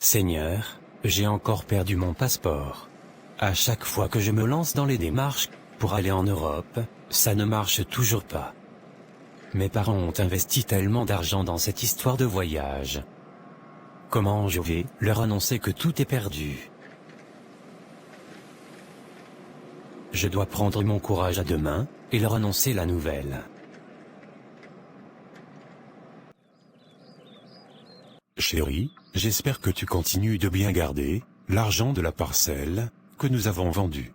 Seigneur, j'ai encore perdu mon passeport. À chaque fois que je me lance dans les démarches pour aller en Europe, ça ne marche toujours pas. Mes parents ont investi tellement d'argent dans cette histoire de voyage. Comment je vais leur annoncer que tout est perdu? Je dois prendre mon courage à deux mains et leur annoncer la nouvelle. Chérie, j'espère que tu continues de bien garder l'argent de la parcelle que nous avons vendue.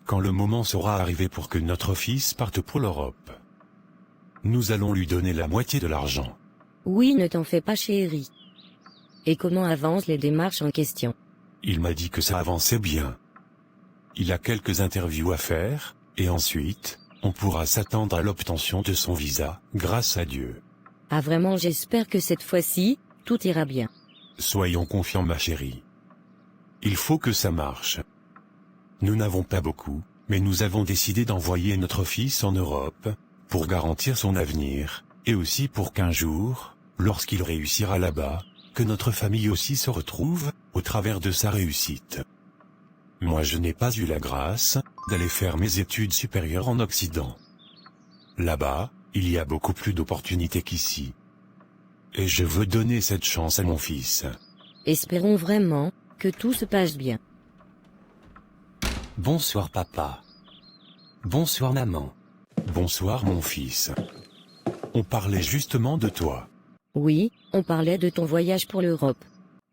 Quand le moment sera arrivé pour que notre fils parte pour l'Europe, nous allons lui donner la moitié de l'argent. Oui, ne t'en fais pas, chérie. Et comment avancent les démarches en question? Il m'a dit que ça avançait bien. Il a quelques interviews à faire, et ensuite, on pourra s'attendre à l'obtention de son visa, grâce à Dieu. Ah vraiment, j'espère que cette fois-ci, tout ira bien. Soyons confiants, ma chérie. Il faut que ça marche. Nous n'avons pas beaucoup, mais nous avons décidé d'envoyer notre fils en Europe, pour garantir son avenir, et aussi pour qu'un jour, lorsqu'il réussira là-bas, que notre famille aussi se retrouve, au travers de sa réussite. Moi je n'ai pas eu la grâce, d'aller faire mes études supérieures en Occident. Là-bas, il y a beaucoup plus d'opportunités qu'ici. Et je veux donner cette chance à mon fils. Espérons vraiment que tout se passe bien. Bonsoir papa. Bonsoir maman. Bonsoir mon fils. On parlait justement de toi. Oui, on parlait de ton voyage pour l'Europe.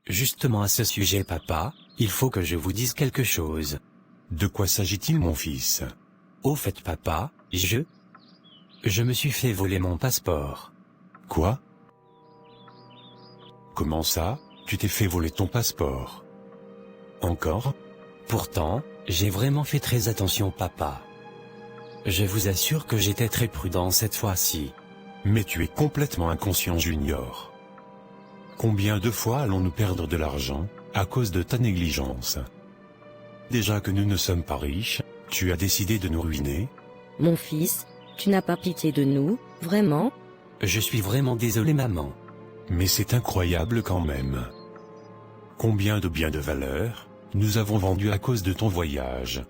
Justement à ce sujet papa, il faut que je vous dise quelque chose. De quoi s'agit-il mon fils? Au fait papa, je me suis fait voler mon passeport. Quoi? Comment ça, tu t'es fait voler ton passeport? Encore? Pourtant, j'ai vraiment fait très attention papa. Je vous assure que j'étais très prudent cette fois-ci. Mais tu es complètement inconscient Junior. Combien de fois allons-nous perdre de l'argent, à cause de ta négligence? Déjà que nous ne sommes pas riches, tu as décidé de nous ruiner? Mon fils, tu n'as pas pitié de nous, vraiment? Je suis vraiment désolé maman. Mais c'est incroyable quand même. Combien de biens de valeur, nous avons vendus à cause de ton voyage?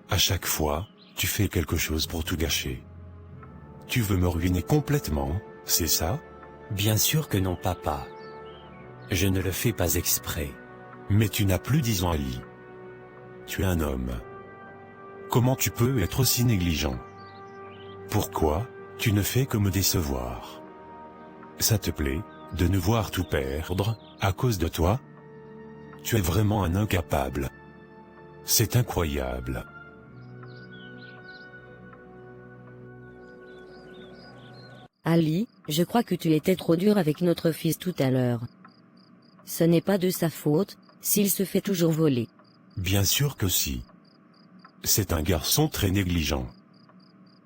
À chaque fois, tu fais quelque chose pour tout gâcher. Tu veux me ruiner complètement, c'est ça? Bien sûr que non papa. Je ne le fais pas exprès. Mais tu n'as plus 10 ans Ali. Tu es un homme. Comment tu peux être aussi négligent? Pourquoi, tu ne fais que me décevoir? Ça te plaît, de nous voir tout perdre, à cause de toi? Tu es vraiment un incapable. C'est incroyable. Ali, je crois que tu étais trop dur avec notre fils tout à l'heure. Ce n'est pas de sa faute, s'il se fait toujours voler. Bien sûr que si. C'est un garçon très négligent.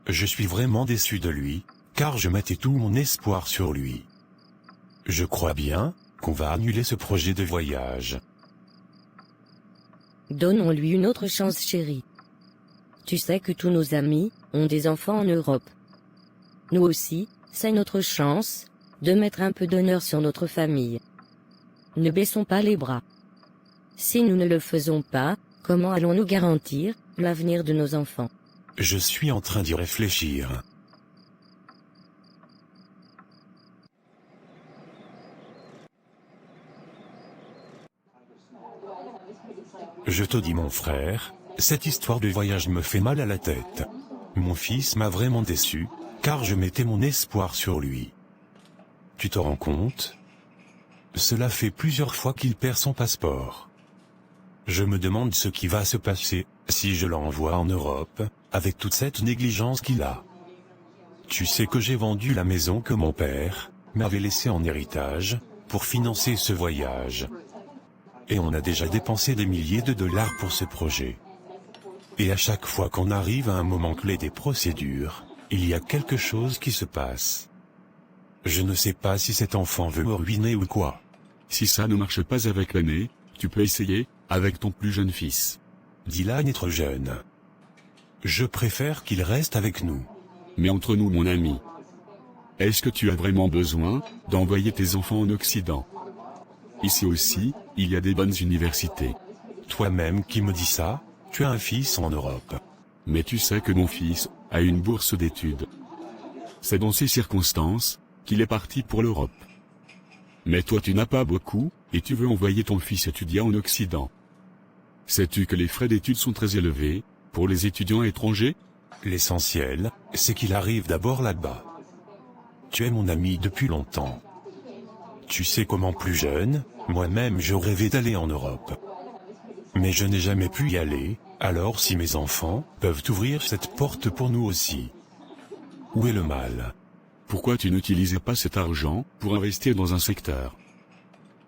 Je suis vraiment déçu de lui, car je mettais tout mon espoir sur lui. Je crois bien qu'on va annuler ce projet de voyage. Donnons-lui une autre chance chérie. Tu sais que tous nos amis ont des enfants en Europe. Nous aussi, c'est notre chance de mettre un peu d'honneur sur notre famille. Ne baissons pas les bras. Si nous ne le faisons pas, comment allons-nous garantir l'avenir de nos enfants? Je suis en train d'y réfléchir. Je te dis mon frère, cette histoire de voyage me fait mal à la tête. Mon fils m'a vraiment déçu, car je mettais mon espoir sur lui. Tu te rends compte? Cela fait plusieurs fois qu'il perd son passeport. Je me demande ce qui va se passer, si je l'envoie en Europe, avec toute cette négligence qu'il a. Tu sais que j'ai vendu la maison que mon père m'avait laissée en héritage, pour financer ce voyage. Et on a déjà dépensé des milliers de dollars pour ce projet. Et à chaque fois qu'on arrive à un moment clé des procédures, il y a quelque chose qui se passe. Je ne sais pas si cet enfant veut me ruiner ou quoi. Si ça ne marche pas avec l'aîné, tu peux essayer, avec ton plus jeune fils. Dylan est trop jeune. Je préfère qu'il reste avec nous. Mais entre nous mon ami, est-ce que tu as vraiment besoin d'envoyer tes enfants en Occident? Ici aussi, il y a des bonnes universités. Toi-même qui me dis ça, tu as un fils en Europe. Mais tu sais que mon fils a une bourse d'études. C'est dans ces circonstances qu'il est parti pour l'Europe. Mais toi tu n'as pas beaucoup, et tu veux envoyer ton fils étudier en Occident. Sais-tu que les frais d'études sont très élevés pour les étudiants étrangers? L'essentiel, c'est qu'il arrive d'abord là-bas. Tu es mon ami depuis longtemps. Tu sais comment plus jeune, moi-même je rêvais d'aller en Europe. Mais je n'ai jamais pu y aller, alors si mes enfants peuvent ouvrir cette porte pour nous aussi. Où est le mal? Pourquoi tu n'utilisais pas cet argent pour investir dans un secteur?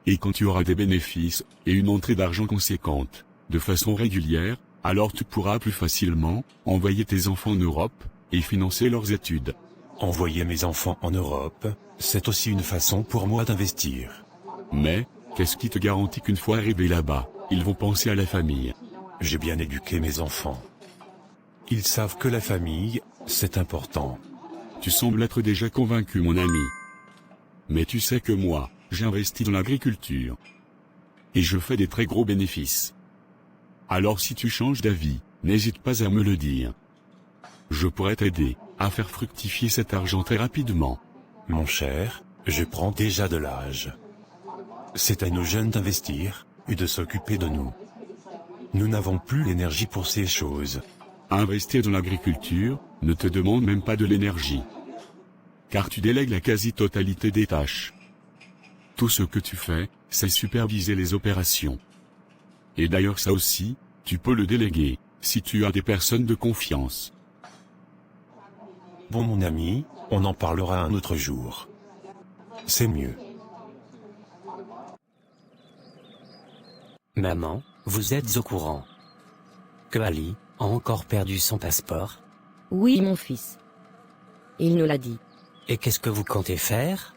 Et quand tu auras des bénéfices et une entrée d'argent conséquente, de façon régulière, alors tu pourras plus facilement envoyer tes enfants en Europe et financer leurs études. Envoyer mes enfants en Europe, c'est aussi une façon pour moi d'investir. Mais, qu'est-ce qui te garantit qu'une fois arrivés là-bas, ils vont penser à la famille? J'ai bien éduqué mes enfants. Ils savent que la famille, c'est important. Tu sembles être déjà convaincu, mon ami. Mais tu sais que moi, j'ai investi dans l'agriculture. Et je fais des très gros bénéfices. Alors si tu changes d'avis, n'hésite pas à me le dire. Je pourrais t'aider à faire fructifier cet argent très rapidement. Mon cher, je prends déjà de l'âge. C'est à nos jeunes d'investir, et de s'occuper de nous. Nous n'avons plus l'énergie pour ces choses. Investir dans l'agriculture ne te demande même pas de l'énergie. Car tu délègues la quasi-totalité des tâches. Tout ce que tu fais, c'est superviser les opérations. Et d'ailleurs ça aussi, tu peux le déléguer, si tu as des personnes de confiance. Bon mon ami, on en parlera un autre jour. C'est mieux. Maman, vous êtes au courant que Ali a encore perdu son passeport? Oui, mon fils. Il nous l'a dit. Et qu'est-ce que vous comptez faire?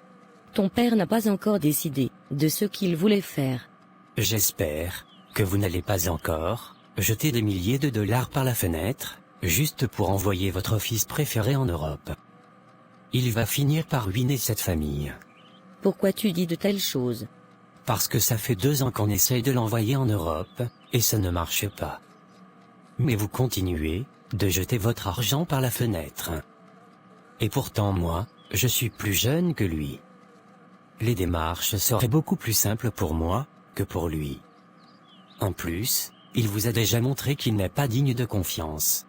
Ton père n'a pas encore décidé de ce qu'il voulait faire. J'espère que vous n'allez pas encore jeter des milliers de dollars par la fenêtre, juste pour envoyer votre fils préféré en Europe. Il va finir par ruiner cette famille. Pourquoi tu dis de telles choses? Parce que ça fait 2 ans qu'on essaye de l'envoyer en Europe, et ça ne marche pas. Mais vous continuez de jeter votre argent par la fenêtre. Et pourtant moi, je suis plus jeune que lui. Les démarches seraient beaucoup plus simples pour moi que pour lui. En plus, il vous a déjà montré qu'il n'est pas digne de confiance.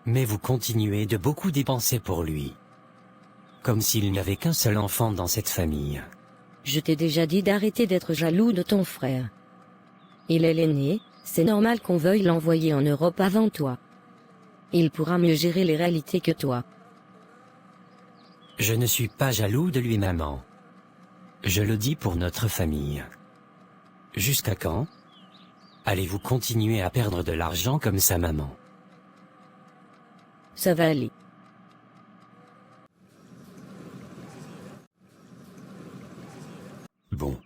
Mais vous continuez de beaucoup dépenser pour lui. Comme s'il n'y avait qu'un seul enfant dans cette famille. Je t'ai déjà dit d'arrêter d'être jaloux de ton frère. Il est l'aîné, c'est normal qu'on veuille l'envoyer en Europe avant toi. Il pourra mieux gérer les réalités que toi. Je ne suis pas jaloux de lui, maman. Je le dis pour notre famille. Jusqu'à quand allez-vous continuer à perdre de l'argent comme ça, maman? Ça va aller. Bon.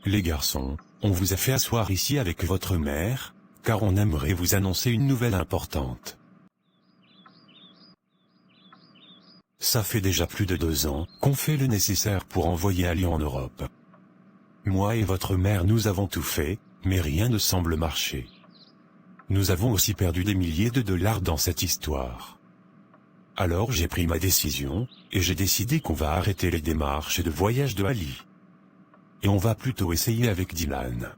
Les garçons, on vous a fait asseoir ici avec votre mère, car on aimerait vous annoncer une nouvelle importante. Ça fait déjà plus de 2 ans qu'on fait le nécessaire pour envoyer Ali en Europe. Moi et votre mère nous avons tout fait, mais rien ne semble marcher. Nous avons aussi perdu des milliers de dollars dans cette histoire. Alors j'ai pris ma décision, et j'ai décidé qu'on va arrêter les démarches de voyage de Ali. Et on va plutôt essayer avec Dylan.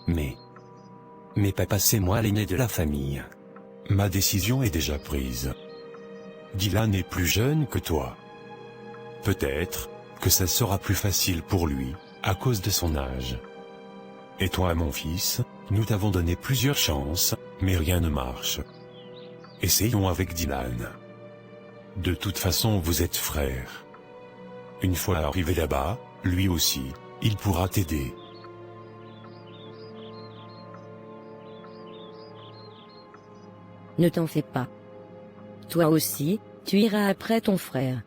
Mais papa, c'est moi l'aîné de la famille. Ma décision est déjà prise. Dylan est plus jeune que toi. Peut-être que ça sera plus facile pour lui, à cause de son âge. Et toi, mon fils, nous t'avons donné plusieurs chances, mais rien ne marche. Essayons avec Dylan. De toute façon, vous êtes frères. Une fois arrivé là-bas, lui aussi, il pourra t'aider. Ne t'en fais pas. Toi aussi, tu iras après ton frère.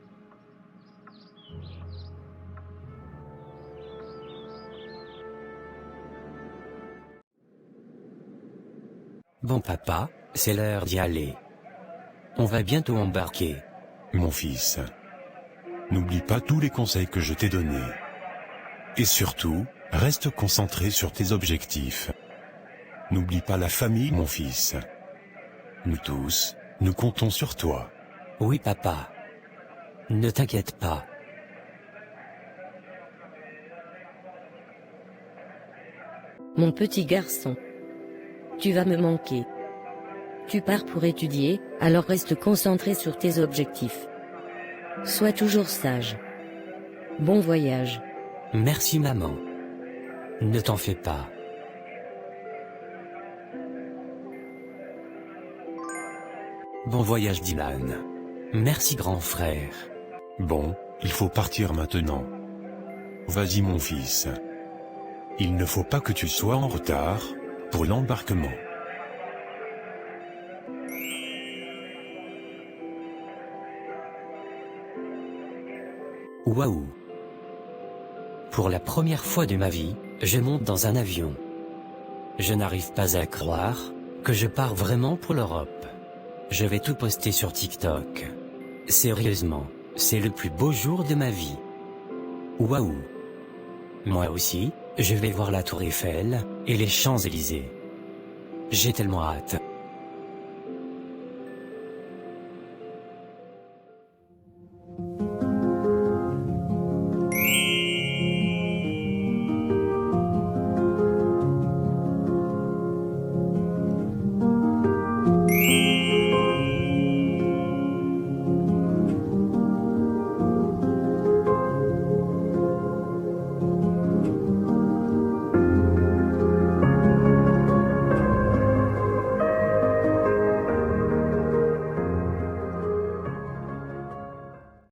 Bon papa, c'est l'heure d'y aller. On va bientôt embarquer. Mon fils, n'oublie pas tous les conseils que je t'ai donnés. Et surtout, reste concentré sur tes objectifs. N'oublie pas la famille, mon fils. Nous tous, nous comptons sur toi. Oui papa. Ne t'inquiète pas. Mon petit garçon. Tu vas me manquer. Tu pars pour étudier, alors reste concentré sur tes objectifs. Sois toujours sage. Bon voyage. Merci maman. Ne t'en fais pas. Bon voyage Dylan. Merci grand frère. Bon, il faut partir maintenant. Vas-y mon fils. Il ne faut pas que tu sois en retard pour l'embarquement. Waouh! Pour la première fois de ma vie, je monte dans un avion. Je n'arrive pas à croire que je pars vraiment pour l'Europe. Je vais tout poster sur TikTok. Sérieusement, c'est le plus beau jour de ma vie. Waouh! Moi aussi, je vais voir la Tour Eiffel et les Champs-Élysées. J'ai tellement hâte.